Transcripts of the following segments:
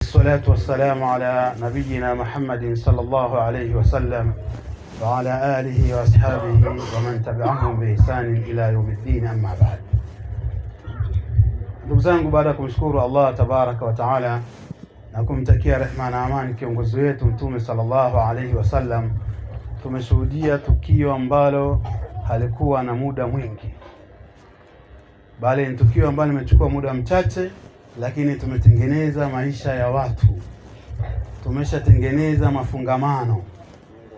والصلاة والسلام على نبينا محمد صلى الله عليه وسلم وعلى آله وأصحابه ومن تبعهم بإحسان إلى يوم الدين. أما بعد. Ndugu zangu, baada ya kumshukuru Allah tabaraka wa taala na kumtakia rehema na amani kiongozi wetu Mtume sallallahu alaihi wasallam, tumeshuhudia tukio ambalo halikuwa na muda mwingi, bali ni tukio ambalo limechukua muda mchache, lakini tumetengeneza maisha ya watu, tumeshatengeneza mafungamano,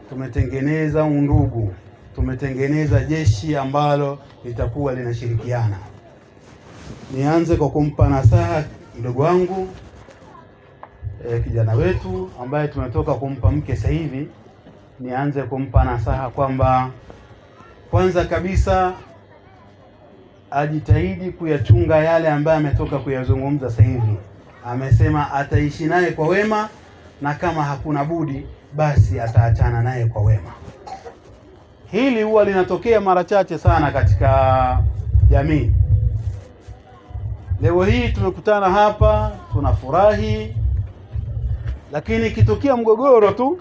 tumetengeneza undugu, tumetengeneza jeshi ambalo litakuwa linashirikiana. Nianze kwa kumpa nasaha mdogo wangu kijana wetu ambaye tumetoka kumpa mke sasa hivi. Nianze kumpa nasaha kwamba kwanza kabisa ajitahidi kuyachunga yale ambayo ametoka kuyazungumza sasa hivi. Amesema ataishi naye kwa wema, na kama hakuna budi basi ataachana naye kwa wema. Hili huwa linatokea mara chache sana katika jamii. Leo hii tumekutana hapa tunafurahi, lakini ikitokea mgogoro tu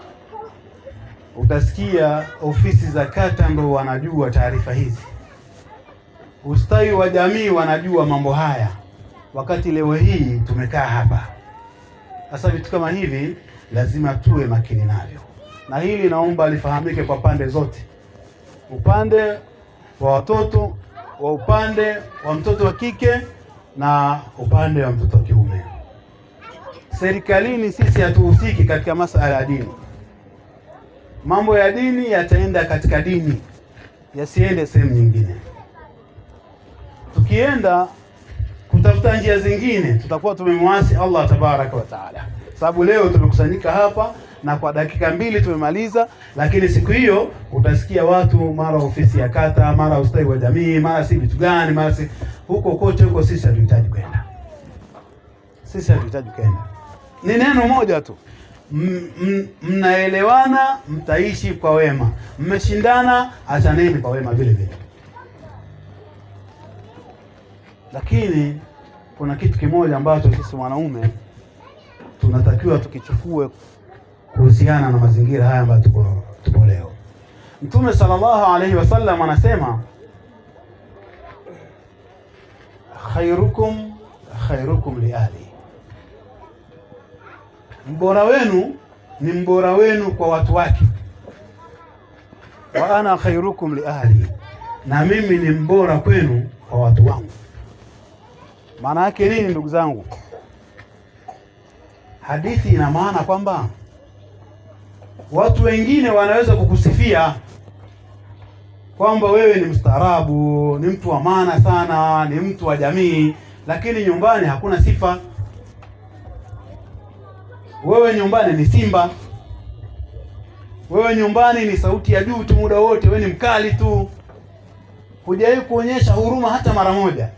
utasikia ofisi za kata ndo wanajua taarifa hizi, ustawi wa jamii wanajua mambo haya, wakati leo hii tumekaa hapa. Sasa vitu kama hivi lazima tuwe makini navyo, na hili naomba lifahamike kwa pande zote, upande wa watoto, wa upande wa mtoto wa kike na upande wa mtoto wa kiume. Serikalini sisi hatuhusiki katika masuala ya dini. Mambo ya dini yataenda katika dini, yasiende sehemu nyingine. Tukienda kutafuta njia zingine tutakuwa tumemwasi Allah tabaraka wa taala. Sababu leo tumekusanyika hapa na kwa dakika mbili tumemaliza, lakini siku hiyo utasikia watu mara ofisi ya kata, mara ustawi wa jamii, mara si vitu gani, mara si huko kote huko. Sisi hatuhitaji kwenda, sisi hatuhitaji kwenda. Ni neno moja tu, mnaelewana, mtaishi kwa wema, mmeshindana, achaneni kwa wema vile vile. Lakini kuna kitu kimoja ambacho sisi wanaume tunatakiwa tukichukue kuhusiana na mazingira haya ambayo tuko leo. Mtume sallallahu alaihi wasallam anasema khairukum liahli, mbora wenu ni mbora wenu kwa watu wake. Wa ana khairukum liahli, na mimi ni mbora kwenu kwa watu wangu. Maana yake nini ndugu zangu? Hadithi ina maana kwamba watu wengine wanaweza kukusifia kwamba wewe ni mstaarabu, ni mtu wa maana sana, ni mtu wa jamii, lakini nyumbani hakuna sifa. Wewe nyumbani ni simba, wewe nyumbani ni sauti ya juu tu muda wote, wewe ni mkali tu, hujawahi kuonyesha huruma hata mara moja,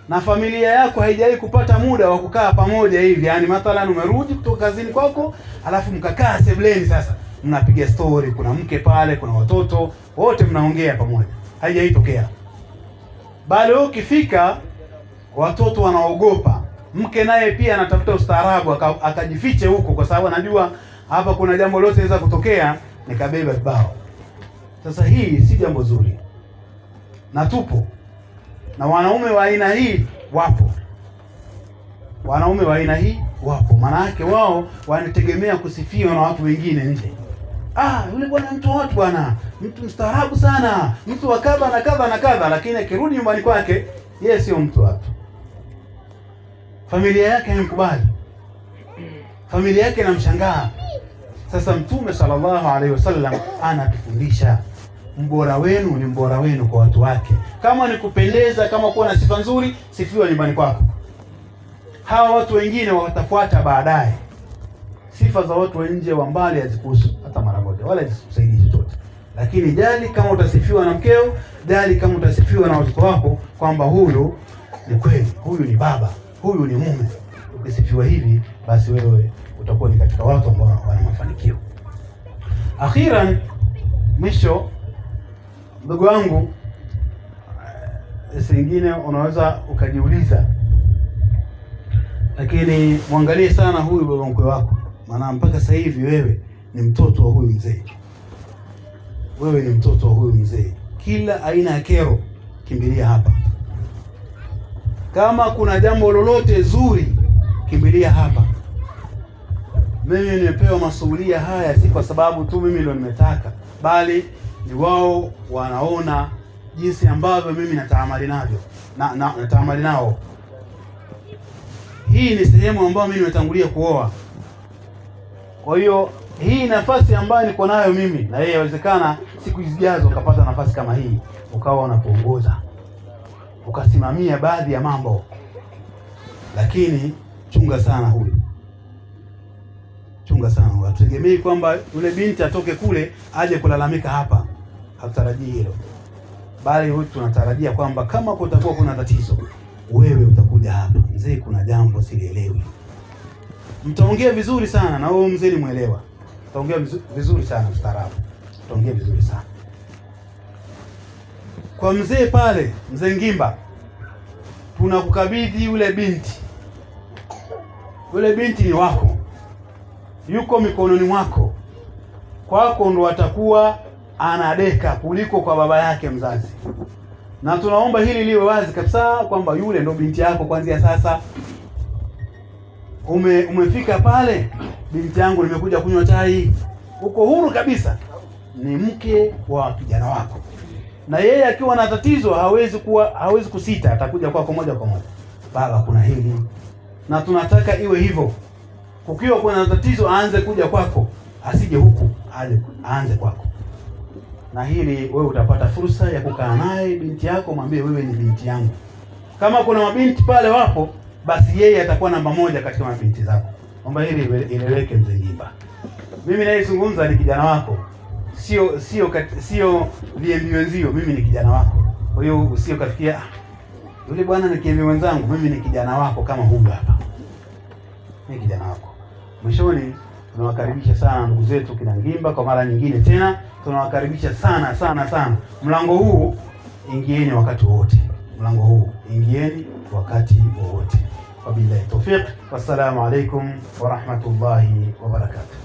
na familia yako haijawahi kupata muda wa kukaa pamoja hivi. Yaani mathalan umerudi kutoka kazini kwako, alafu mkakaa sebuleni, sasa mnapiga story, kuna mke pale, kuna watoto, wote mnaongea pamoja. Haijawahi tokea. Bali ukifika watoto wanaogopa, mke naye pia anatafuta ustaarabu akajifiche huko, kwa sababu anajua hapa kuna jambo lote linaweza kutokea nikabeba bao. Sasa hii si jambo zuri, na tupo na wanaume wa aina hii wapo. Wanaume wa aina hii wapo, maana yake wao wanategemea kusifiwa na watu wengine nje. Yule bwana mtu wa watu bwana, mtu mstaarabu sana, mtu wa kadha na kadha na kadha, lakini akirudi nyumbani kwake yeye sio mtu wa watu. Familia yake haimkubali, familia yake inamshangaa. Sasa Mtume sallallahu alaihi wasallam anatufundisha mbora wenu ni mbora wenu kwa watu wake. Kama ni kupendeza, kama kuwa na sifa nzuri, sifiwa nyumbani kwako. Hawa watu wengine watafuata baadaye. Sifa za watu nje wa mbali hazikuhusu hata mara moja, wala hazikusaidii chochote. Lakini jali kama utasifiwa na mkeo, jali kama utasifiwa na watoto wako kwamba huyu ni kweli, huyu ni baba, huyu ni mume. Ukisifiwa hivi, basi wewe utakuwa ni katika watu ambao wana mafanikio. Akhiran, mwisho, ndugu wangu, singine unaweza ukajiuliza Lakini muangalie sana huyu baba mkwe wako, maana mpaka sasa hivi wewe ni mtoto wa huyu mzee. Wewe ni mtoto wa huyu mzee. Kila aina ya kero kimbilia hapa. Kama kuna jambo lolote zuri kimbilia hapa. Mimi nimepewa masuhulia haya si kwa sababu tu mimi ndio nimetaka, bali ni wao wanaona jinsi ambavyo mimi nataamali navyo nataamali nao. Hii ni sehemu ambayo mimi nimetangulia kuoa. Kwa hiyo hii nafasi ambayo niko nayo mimi na yeye, inawezekana siku zijazo ukapata nafasi kama hii, ukawa unapoongoza, ukasimamia baadhi ya mambo. Lakini chunga sana huyu. Chunga sana huyu. Hatutegemei kwamba yule binti atoke kule aje kulalamika hapa. Hatutarajii hilo. Bali huyu tunatarajia kwamba kama kutakuwa kuna tatizo, wewe utakuja hapa. Mzee, kuna jambo silielewi. Mtaongea vizuri sana na wewe mzee ni muelewa. Mtaongea vizuri sana mstaarabu. Mtaongea vizuri sana. Kwa mzee pale, mzee Ngimba, tunakukabidhi yule binti. Yule binti ni wako. Yuko mikononi mwako. Kwako ndo atakuwa anadeka kuliko kwa baba yake mzazi. Na tunaomba hili liwe wazi kabisa kwamba yule ndo binti yako kuanzia sasa. Umefika pale, binti yangu nimekuja kunywa chai. Uko huru kabisa. Ni mke wa kijana wako. Na yeye akiwa na tatizo hawezi kusita, atakuja kwako moja kwa moja. Baba, kuna hili. Na tunataka iwe hivyo. Kukiwa kuna tatizo aanze kuja kwako, asije huku, aanze kwako. Na hili wewe utapata fursa ya kukaa naye binti yako, mwambie wewe ni binti yangu. Kama kuna mabinti pale wapo, basi yeye atakuwa namba moja katika mabinti zako. Omba hili ileweke mzee Ngimba. Mimi naizungumza ni kijana wako. Sio liembi wenzio, mimi ni kijana wako. Kwa hiyo usio kafikia yule bwana ni kiembi wenzangu, mimi ni kijana wako kama huyu hapa. Ni kijana wako. Mwishoni tunawakaribisha sana ndugu zetu kina Ngimba kwa mara nyingine tena. Tunawakaribisha sana sana sana. Mlango huu ingieni wakati wote. Mlango huu ingieni wakati wote. Wabillahi tawfiq. Wassalamu alaikum wa rahmatullahi wa barakatuh.